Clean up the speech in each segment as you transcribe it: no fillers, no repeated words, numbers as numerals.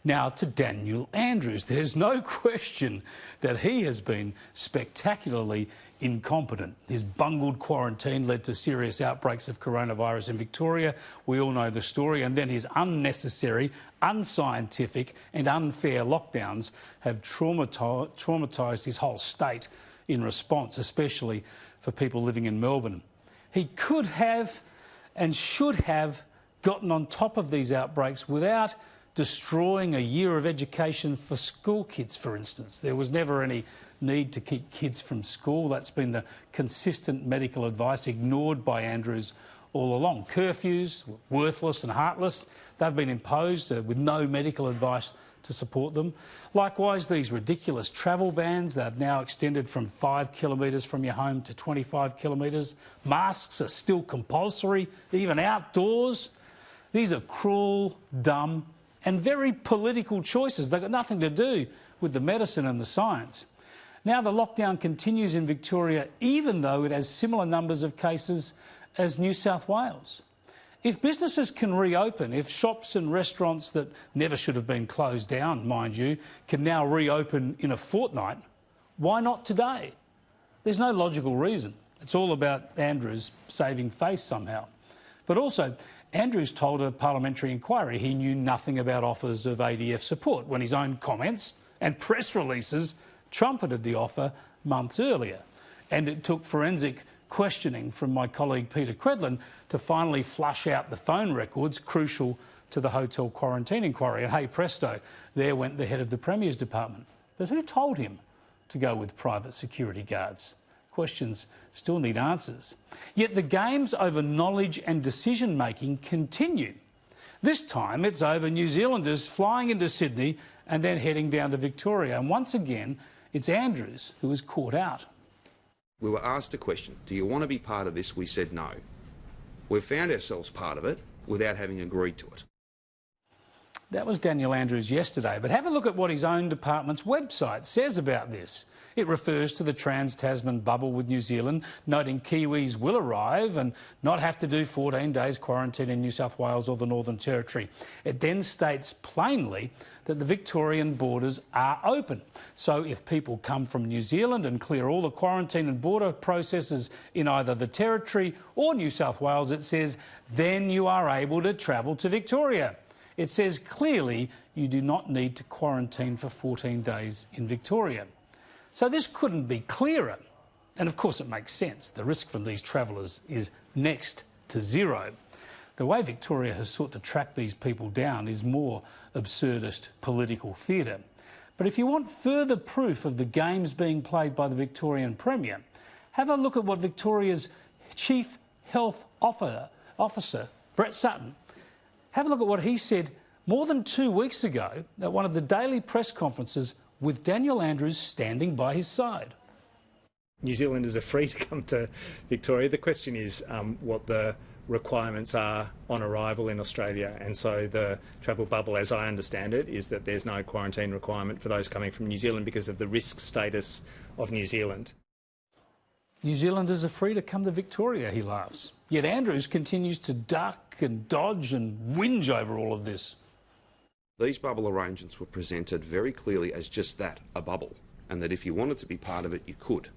Now to Daniel Andrews. There's no question that he has been spectacularly incompetent. His bungled quarantine led to serious outbreaks of coronavirus in Victoria. We all know the story. And then his unnecessary, unscientific and unfair lockdowns have traumatised his whole state in response, especially for people living in Melbourne. He could have and should have gotten on top of these outbreaks without destroying a year of education for school kids, for instance. There was never any need to keep kids from school. That's been the consistent medical advice ignored by Andrews all along. Curfews, worthless and heartless, they've been imposed with no medical advice to support them. Likewise, these ridiculous travel bans, they've now extended from 5 kilometres from your home to 25 kilometres. Masks are still compulsory, even outdoors. These are cruel, dumb and very political choices. They've got nothing to do with the medicine and the science. Now the lockdown continues in Victoria, even though it has similar numbers of cases as New South Wales. If businesses can reopen, if shops and restaurants that never should have been closed down, mind you, can now reopen in a fortnight, why not today? There's no logical reason. It's all about Andrews saving face somehow. But also, Andrews told a parliamentary inquiry he knew nothing about offers of ADF support when his own comments and press releases trumpeted the offer months earlier. And it took forensic questioning from my colleague Peter Credlin to finally flush out the phone records crucial to the hotel quarantine inquiry. And hey presto, there went the head of the Premier's department. But who told him to go with private security guards? Questions still need answers. Yet the games over knowledge and decision-making continue. This time it's over New Zealanders flying into Sydney and then heading down to Victoria. And once again, it's Andrews who is caught out. We were asked a question, do you want to be part of this? We said no. We've found ourselves part of it without having agreed to it. That was Daniel Andrews yesterday, but have a look at what his own department's website says about this. It refers to the trans-Tasman bubble with New Zealand, noting Kiwis will arrive and not have to do 14 days quarantine in New South Wales or the Northern Territory. It then states plainly that the Victorian borders are open. So if people come from New Zealand and clear all the quarantine and border processes in either the Territory or New South Wales, it says, then you are able to travel to Victoria. It says clearly you do not need to quarantine for 14 days in Victoria. So this couldn't be clearer. And of course it makes sense. The risk from these travellers is next to zero. The way Victoria has sought to track these people down is more absurdist political theatre. But if you want further proof of the games being played by the Victorian Premier, have a look at what Victoria's Chief Health Officer, Brett Sutton, have a look at what he said more than 2 weeks ago at one of the daily press conferences with Daniel Andrews standing by his side. New Zealanders are free to come to Victoria. The question is what the requirements are on arrival in Australia, and so the travel bubble, as I understand it, is that there's no quarantine requirement for those coming from New Zealand because of the risk status of New Zealand. New Zealanders are free to come to Victoria, he laughs. Yet Andrews continues to duck and dodge and whinge over all of this. These bubble arrangements were presented very clearly as just that, a bubble, and that if you wanted to be part of it, you could.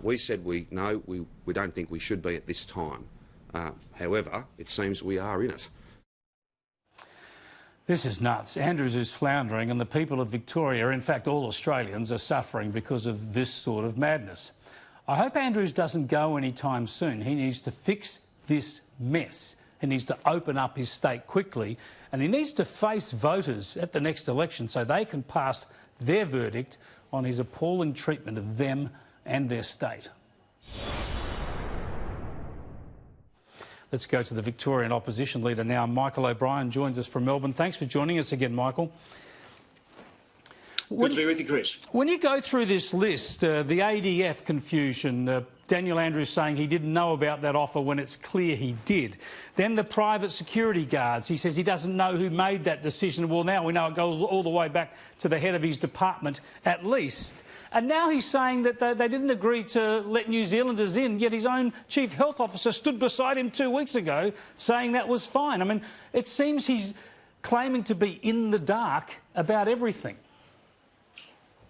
We said we don't think we should be at this time. However, it seems we are in it. This is nuts. Andrews is floundering and the people of Victoria, in fact all Australians, are suffering because of this sort of madness. I hope Andrews doesn't go anytime soon. He needs to fix this mess. He needs to open up his state quickly, and he needs to face voters at the next election so they can pass their verdict on his appalling treatment of them and their state. Let's go to the Victorian Opposition leader now. Michael O'Brien joins us from Melbourne. Thanks for joining us again, Michael. Good to be with you, Chris. When you go through this list, the ADF confusion, Daniel Andrews saying he didn't know about that offer when it's clear he did. Then the private security guards, he says he doesn't know who made that decision. Well, now we know it goes all the way back to the head of his department at least. And now he's saying that they didn't agree to let New Zealanders in, yet his own Chief Health Officer stood beside him 2 weeks ago saying that was fine. I mean, it seems he's claiming to be in the dark about everything.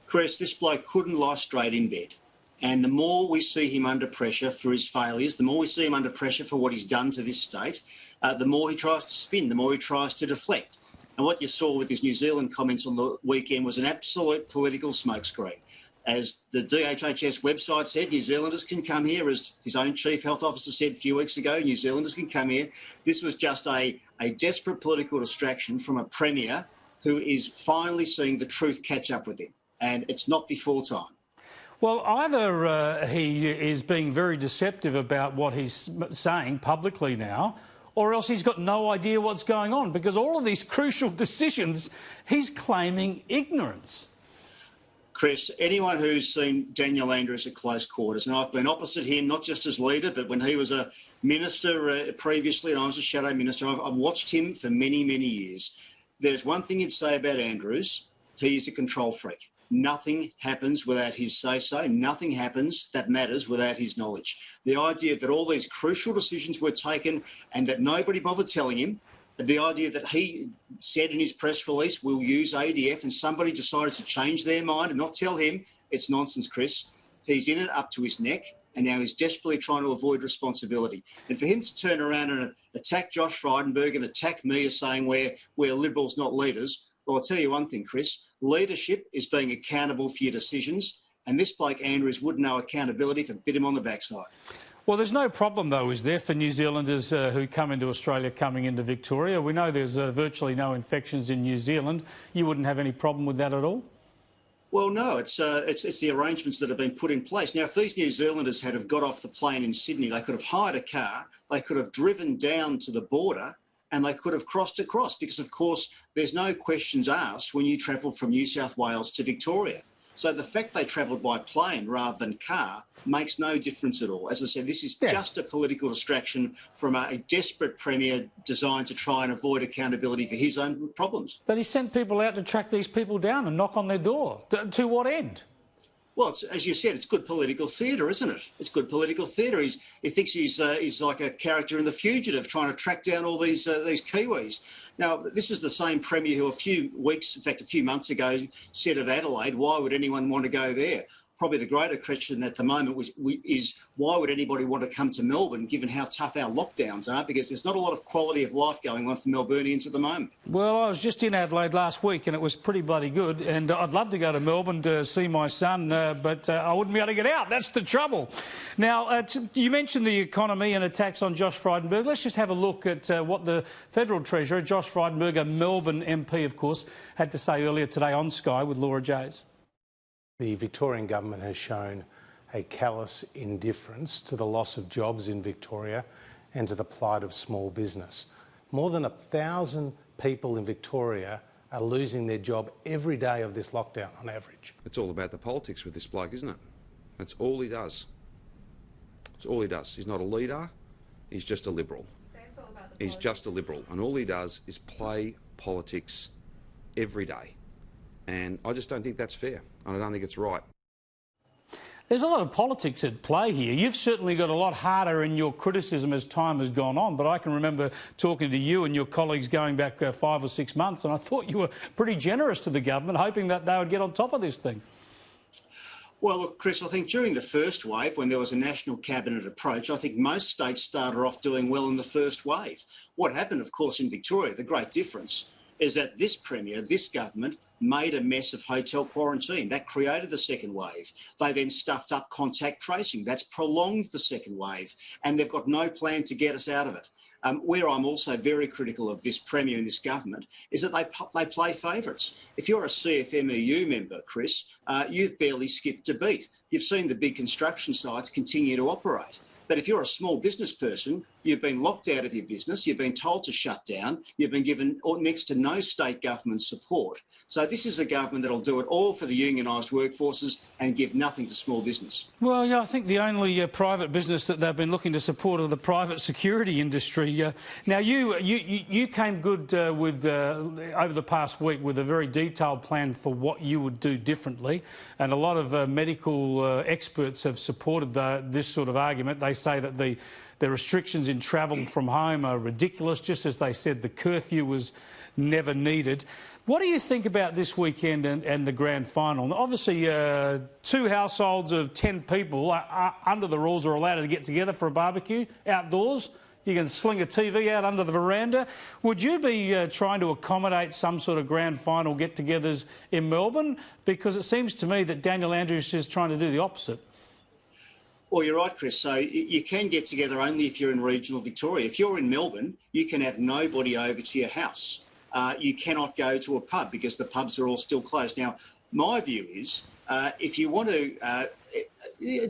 Chris, this bloke couldn't lie straight in bed. And the more we see him under pressure for his failures, the more we see him under pressure for what he's done to this state, the more he tries to spin, the more he tries to deflect. And what you saw with his New Zealand comments on the weekend was an absolute political smokescreen. As the DHHS website said, New Zealanders can come here. As his own Chief Health Officer said a few weeks ago, New Zealanders can come here. This was just a desperate political distraction from a Premier who is finally seeing the truth catch up with him. And it's not before time. Well, either he is being very deceptive about what he's saying publicly now, or else he's got no idea what's going on, because all of these crucial decisions, he's claiming ignorance. Chris, anyone who's seen Daniel Andrews at close quarters, and I've been opposite him, not just as leader, but when he was a minister previously and I was a shadow minister, I've watched him for many, many years. There's one thing you'd say about Andrews: he's a control freak. Nothing happens without his say-so. Nothing happens that matters without his knowledge. The idea that all these crucial decisions were taken and that nobody bothered telling him, the idea that he said in his press release, we'll use ADF, and somebody decided to change their mind and not tell him, it's nonsense, Chris. He's in it up to his neck, and now he's desperately trying to avoid responsibility. And for him to turn around and attack Josh Frydenberg and attack me as saying we're Liberals, not leaders, well, I'll tell you one thing, Chris. Leadership is being accountable for your decisions, and this bloke Andrews wouldn't know accountability if it bit him on the backside. Well, there's no problem, though, is there, for New Zealanders who come into Australia coming into Victoria? We know there's virtually no infections in New Zealand. You wouldn't have any problem with that at all? Well, no, it's the arrangements that have been put in place. Now, if these New Zealanders had have got off the plane in Sydney, they could have hired a car, they could have driven down to the border, and they could have crossed across because, of course, there's no questions asked when you travel from New South Wales to Victoria. So the fact they travelled by plane rather than car makes no difference at all. As I said, this is just a political distraction from a desperate Premier designed to try and avoid accountability for his own problems. But he sent people out to track these people down and knock on their door. To what end? Well, as you said, it's good political theatre, isn't it? It's good political theatre. He thinks he's like a character in The Fugitive, trying to track down all these Kiwis. Now, this is the same Premier who a few months ago said at Adelaide, why would anyone want to go there? Probably the greater question at the moment is why would anybody want to come to Melbourne, given how tough our lockdowns are, because there's not a lot of quality of life going on for Melburnians at the moment. Well, I was just in Adelaide last week and it was pretty bloody good, and I'd love to go to Melbourne to see my son, but I wouldn't be able to get out. That's the trouble. Now, you mentioned the economy and attacks on Josh Frydenberg. Let's just have a look at what the Federal Treasurer, Josh Frydenberg, a Melbourne MP, of course, had to say earlier today on Sky with Laura Jays. The Victorian government has shown a callous indifference to the loss of jobs in Victoria and to the plight of small business. More than 1,000 people in Victoria are losing their job every day of this lockdown on average. It's all about the politics with this bloke, isn't it? That's all he does. It's all he does. He's not a leader, he's just a Liberal. He's just a Liberal, and all he does is play politics every day. And I just don't think that's fair, and I don't think it's right. There's a lot of politics at play here. You've certainly got a lot harder in your criticism as time has gone on, but I can remember talking to you and your colleagues going back 5 or 6 months, and I thought you were pretty generous to the government, hoping that they would get on top of this thing. Well, look, Chris, I think during the first wave, when there was a national cabinet approach, I think most states started off doing well in the first wave. What happened, of course, in Victoria, the great difference is that this Premier, this government, made a mess of hotel quarantine. That created the second wave. They then stuffed up contact tracing. That's prolonged the second wave. And they've got no plan to get us out of it. Where I'm also very critical of this Premier and this government is that they play favourites. If you're a CFMEU member, Chris, you've barely skipped a beat. You've seen the big construction sites continue to operate. But if you're a small business person, you've been locked out of your business, you've been told to shut down, you've been given next to no state government support. So this is a government that'll do it all for the unionised workforces and give nothing to small business. Well, yeah, I think the only private business that they've been looking to support are the private security industry. Now, you came good with over the past week with a very detailed plan for what you would do differently, and a lot of medical experts have supported this sort of argument. They say that the restrictions in travel from home are ridiculous, just as they said the curfew was never needed. What do you think about this weekend and the grand final? Obviously, 2 households of 10 people under the rules are allowed to get together for a barbecue outdoors. You can sling a TV out under the veranda. Would you be trying to accommodate some sort of grand final get-togethers in Melbourne? Because it seems to me that Daniel Andrews is trying to do the opposite. Well, you're right, Chris. So you can get together only if you're in regional Victoria. If you're in Melbourne, you can have nobody over to your house. You cannot go to a pub because the pubs are all still closed. Now, my view is if you want to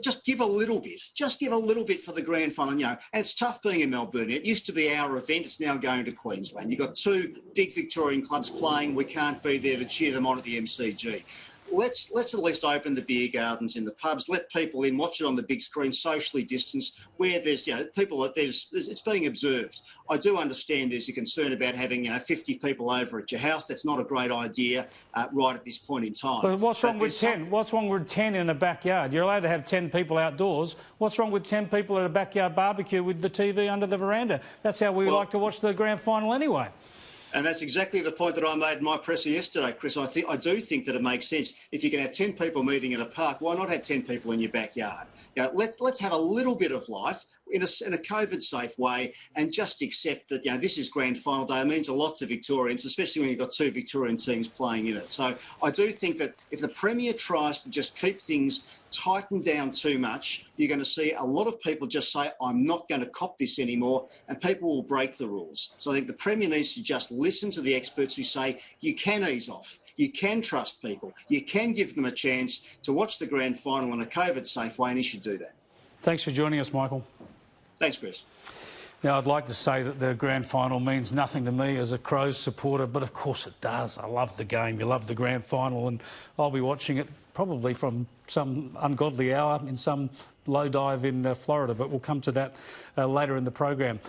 just give a little bit, for the grand final, and it's tough being in Melbourne. It used to be our event, it's now going to Queensland. You've got 2 big Victorian clubs playing, we can't be there to cheer them on at the MCG. Let's at least open the beer gardens in the pubs, let people in, watch it on the big screen, socially distanced, where there's, people, it's being observed. I do understand there's a concern about having, 50 people over at your house. That's not a great idea right at this point in time. But what's wrong with 10? What's wrong with 10 in a backyard? You're allowed to have 10 people outdoors. What's wrong with 10 people at a backyard barbecue with the TV under the veranda? That's how we like to watch the grand final anyway. And that's exactly the point that I made in my presser yesterday, Chris. I do think that it makes sense. If you can have 10 people meeting at a park, why not have 10 people in your backyard? Let's have a little bit of life in a COVID-safe way and just accept that, this is grand final day. It means a lot to Victorians, especially when you've got 2 Victorian teams playing in it. So I do think that if the Premier tries to just keep things tightened down too much, you're going to see a lot of people just say, I'm not going to cop this anymore, and people will break the rules. So I think the Premier needs to just listen to the experts who say you can ease off. You can trust people. You can give them a chance to watch the grand final in a COVID-safe way, and he should do that. Thanks for joining us, Michael. Thanks, Chris. Now, I'd like to say that the grand final means nothing to me as a Crows supporter, but of course it does. I love the game. You love the grand final, and I'll be watching it probably from some ungodly hour in some low dive in Florida, but we'll come to that later in the program.